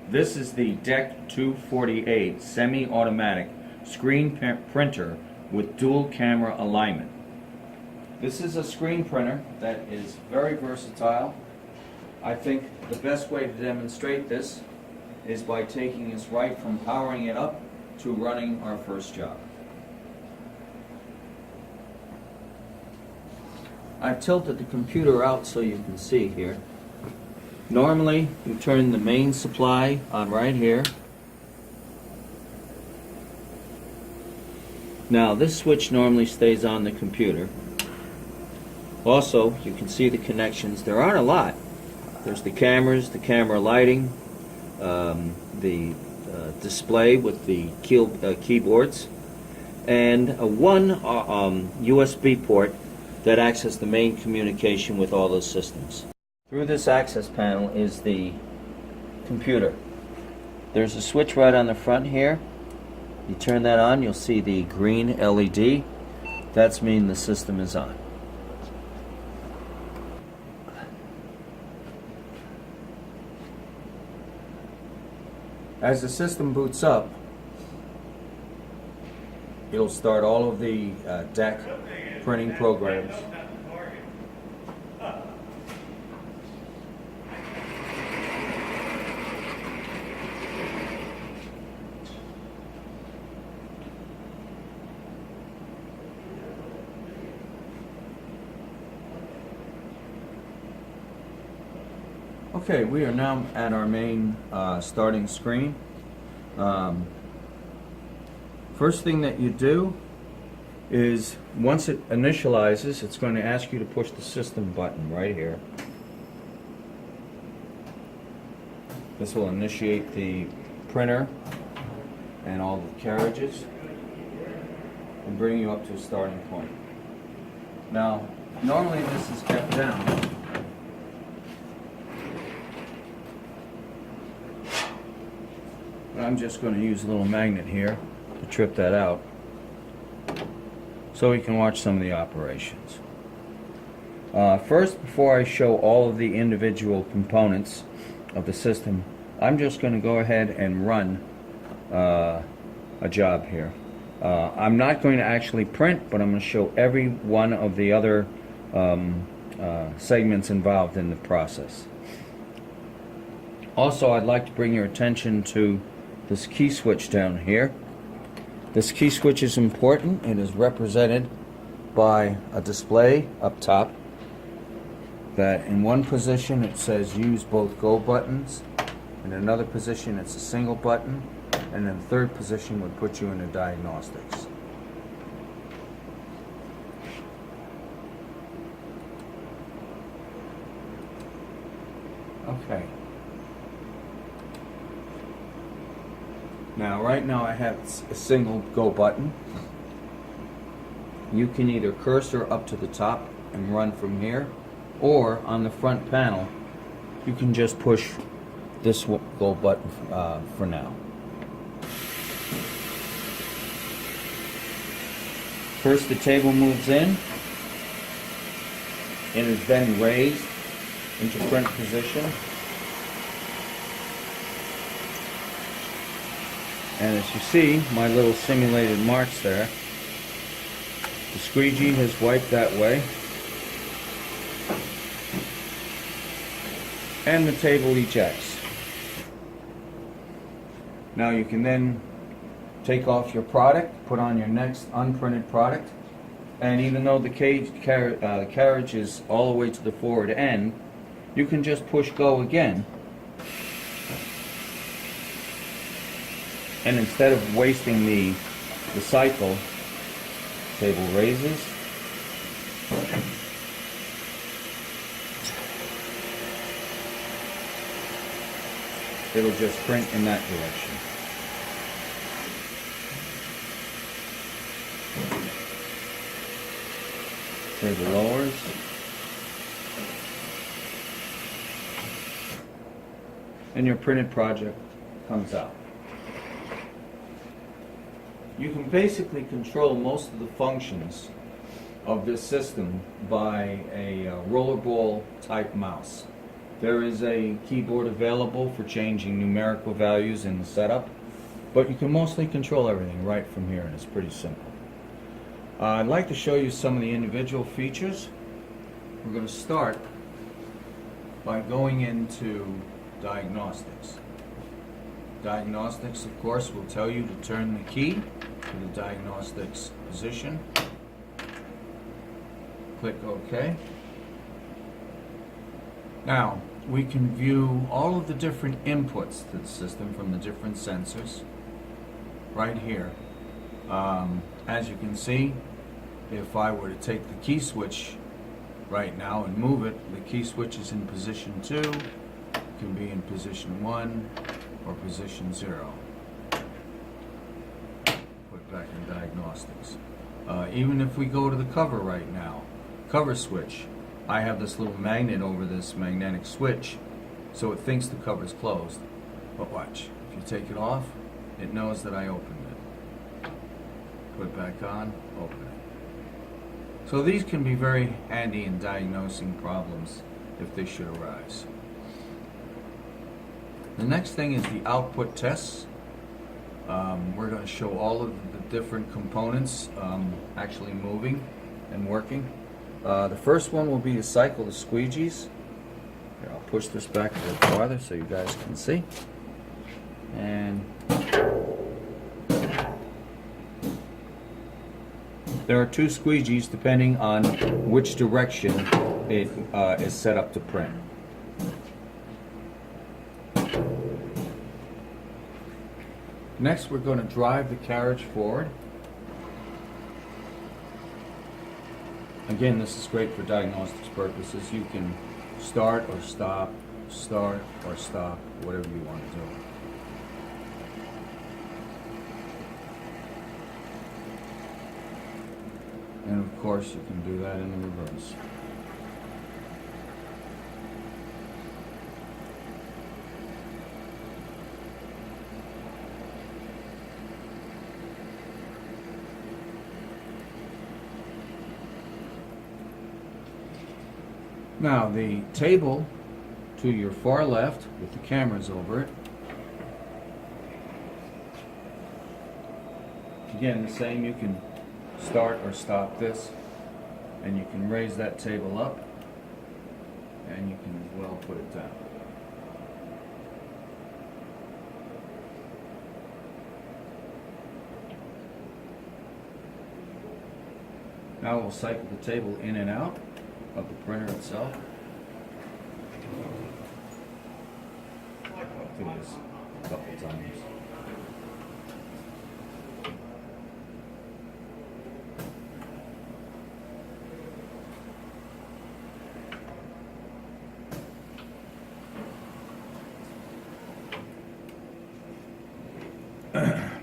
This is the DEC 248 semi-automatic screen printer with dual camera alignment. This is a screen printer that is very versatile. I think the best way to demonstrate this is by taking us right from powering it up to running our first job. I've tilted the computer out so you can see here. Normally, you turn the main supply on right here. Now, this switch normally stays on the computer. Also, you can see the connections. There aren't a lot. There's the cameras, the camera lighting, the display with the keyboards, and one USB port that acts as the main communication with all those systems. Through this access panel is the computer. There's a switch right on the front here. You turn that on, you'll see the green LED. That's meaning the system is on. As the system boots up, it'll start all of the DEC printing programs. Okay, we are now at our main starting screen. First thing that you do is, once it initializes, it's going to ask you to push the system button right here. This will initiate the printer and all the carriages and bring you up to a starting point. Now, normally this is kept down. I'm just going to use a little magnet here to trip that out so we can watch some of the operations. First, before I show all of the individual components of the system, I'm just going to go ahead and run a job here. I'm not going to actually print, but I'm going to show every one of the other segments involved in the process. Also, I'd like to bring your attention to this key switch down here. This key switch is important. It is represented by a display up top that in one position it says use both go buttons, in another position it's a single button, and in the third position would put you into diagnostics. Okay. Now, right now I have a single go button. You can either cursor up to the top and run from here, or on the front panel, you can just push this go button for now. First, the table moves in. It is then raised into print position. And as you see, my little simulated marks there, the squeegee has wiped that way, and the table ejects. Now you can then take off your product, put on your next unprinted product, and even though the carriage is all the way to the forward end, you can just push go again. And instead of wasting the cycle, table raises. It'll just print in that direction. Table lowers. And your printed project comes out. You can basically control most of the functions of this system by a rollerball type mouse. There is a keyboard available for changing numerical values in the setup, but you can mostly control everything right from here, and it's pretty simple. I'd like to show you some of the individual features. We're going to start by going into Diagnostics. Diagnostics, of course, will tell you to turn the key to the Diagnostics position. Click OK. Now, we can view all of the different inputs to the system from the different sensors right here. As you can see, if I were to take the key switch right now and move it, the key switch is in position 2, it can be in position 1 or position 0. Put back in Diagnostics. Even if we go to the cover right now, cover switch, I have this little magnet over this magnetic switch, so it thinks the cover's closed. But watch, if you take it off, it knows that I opened it. Put it back on, open it. So these can be very handy in diagnosing problems if they should arise. The next thing is the output tests. We're going to show all of the different components actually moving and working. The first one will be to cycle the squeegees. Here, I'll push this back a bit farther so you guys can see. And there are 2 squeegees depending on which direction it is set up to print. Next, we're going to drive the carriage forward. Again, this is great for diagnostics purposes. You can start or stop, whatever you want to do. And of course, you can do that in the reverse. Now, the table to your far left with the cameras over it. Again, the same, you can start or stop this, and you can raise that table up, and you can as well put it down. Now we'll cycle the table in and out of the printer itself. I'll do this a couple times.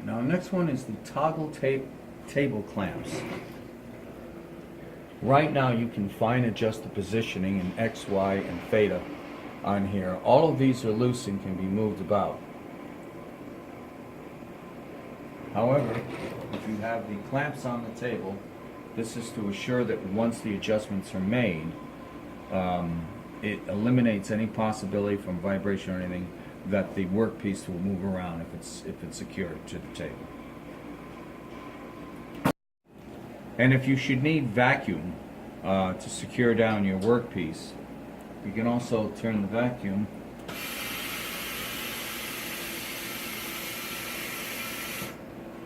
Now, next one is the toggle table clamps. Right now you can fine adjust the positioning in X, Y, and theta on here. All of these are loose and can be moved about. However, if you have the clamps on the table, this is to assure that once the adjustments are made, it eliminates any possibility from vibration or anything that the workpiece will move around if it's secured to the table. And if you should need vacuum to secure down your workpiece, you can also turn the vacuum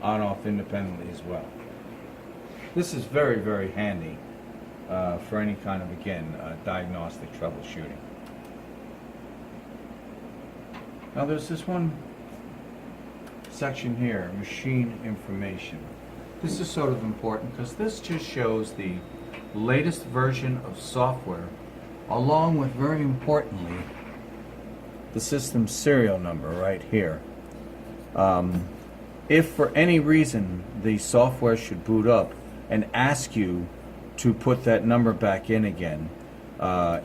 on off independently as well. This is very, very handy for any kind of, again, diagnostic troubleshooting. Now there's this one section here, machine information. This is sort of important because this just shows the latest version of software, along with, very importantly, the system serial number right here. If for any reason the software should boot up and ask you to put that number back in again,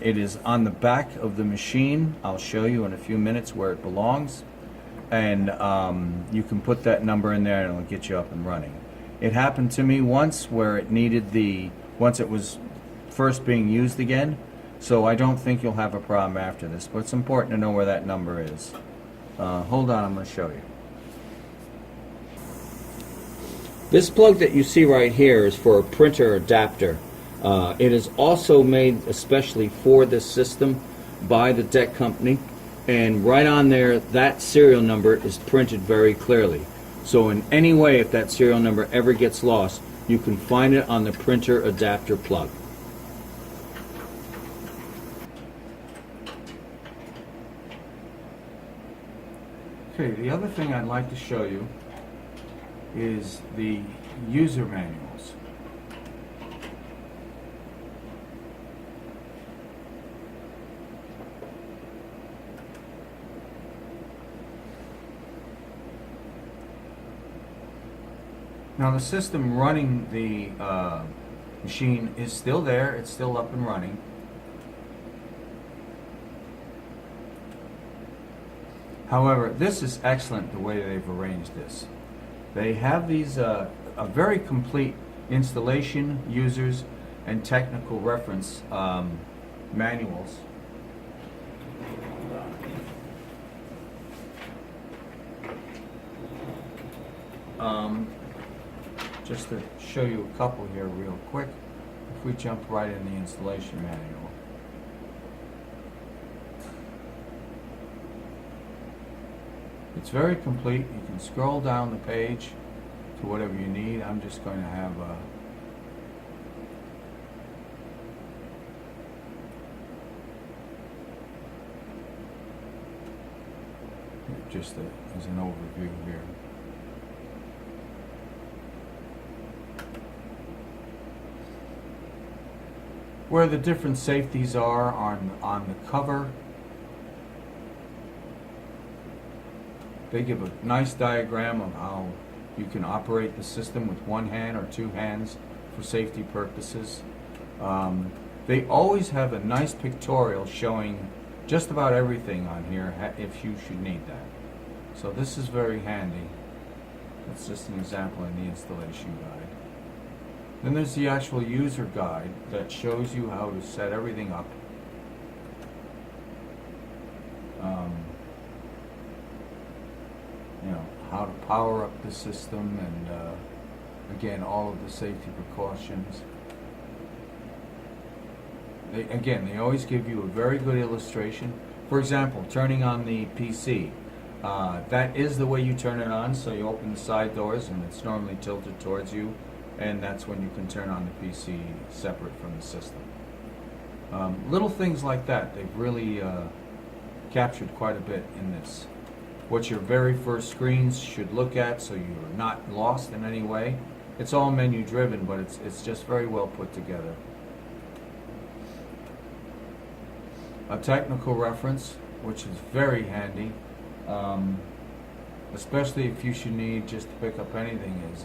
it is on the back of the machine. I'll show you in a few minutes where it belongs, and you can put that number in there and it'll get you up and running. It happened to me once where it needed once it was first being used again, So I don't think you'll have a problem after this, but it's important to know where that number is. Hold on, I'm going to show you. This plug that you see right here is for a printer adapter. It is also made especially for this system by the DEC company, and right on there, that serial number is printed very clearly. So in any way, if that serial number ever gets lost, you can find it on the printer adapter plug. Okay, the other thing I'd like to show you is the user manuals. Now the system running the machine is still there, it's still up and running. However, this is excellent the way they've arranged this. They have these a very complete installation, users, and technical reference manuals. Just to show you a couple here real quick, if we jump right in the installation manual. It's very complete. You can scroll down the page to whatever you need. I'm just going to have just as an overview here. Where the different safeties are on the cover. They give a nice diagram of how you can operate the system with one hand or two hands for safety purposes. They always have a nice pictorial showing just about everything on here if you should need that. So this is very handy. That's just an example in the installation guide. Then there's the actual user guide that shows you how to set everything up. You know, how to power up the system, and again, all of the safety precautions. They always give you a very good illustration. For example, turning on the PC. That is the way you turn it on, so you open the side doors and it's normally tilted towards you, and that's when you can turn on the PC separate from the system. Little things like that, they've really captured quite a bit in this. What your very first screens should look at so you're not lost in any way. It's all menu driven, but it's just very well put together. A technical reference, which is very handy, especially if you should need just to pick up anything, is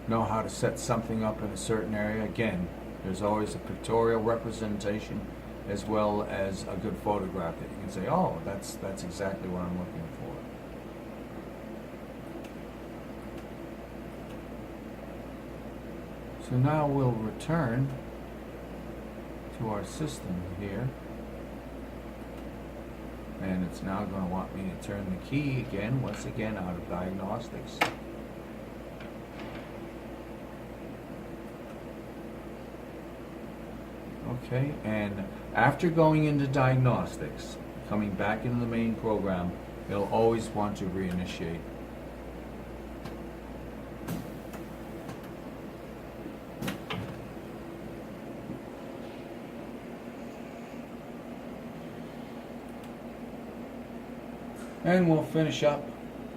know how to set something up in a certain area. Again, there's always a pictorial representation as well as a good photograph that you can say, oh, that's exactly what I'm looking for. So now we'll return to our system here, and it's now going to want me to turn the key again, once again out of Diagnostics. Okay, and after going into Diagnostics, coming back into the main program, you'll always want to reinitiate. And we'll finish up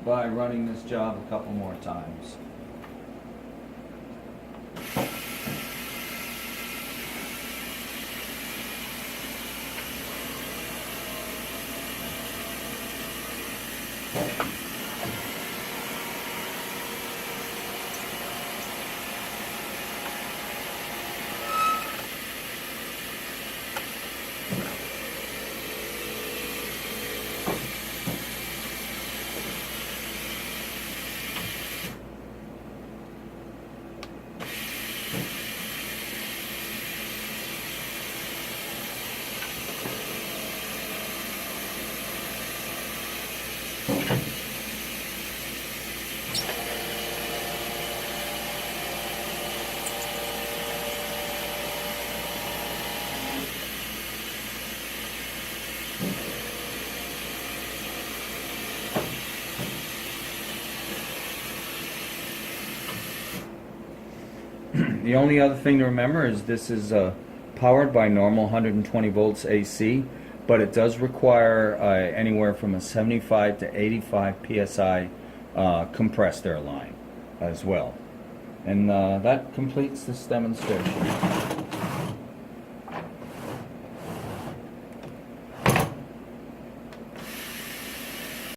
by running this job a couple more times. The only other thing to remember is this is powered by normal 120 volts AC, but it does require anywhere from a 75 to 85 psi compressed air line as well. And that completes this demonstration.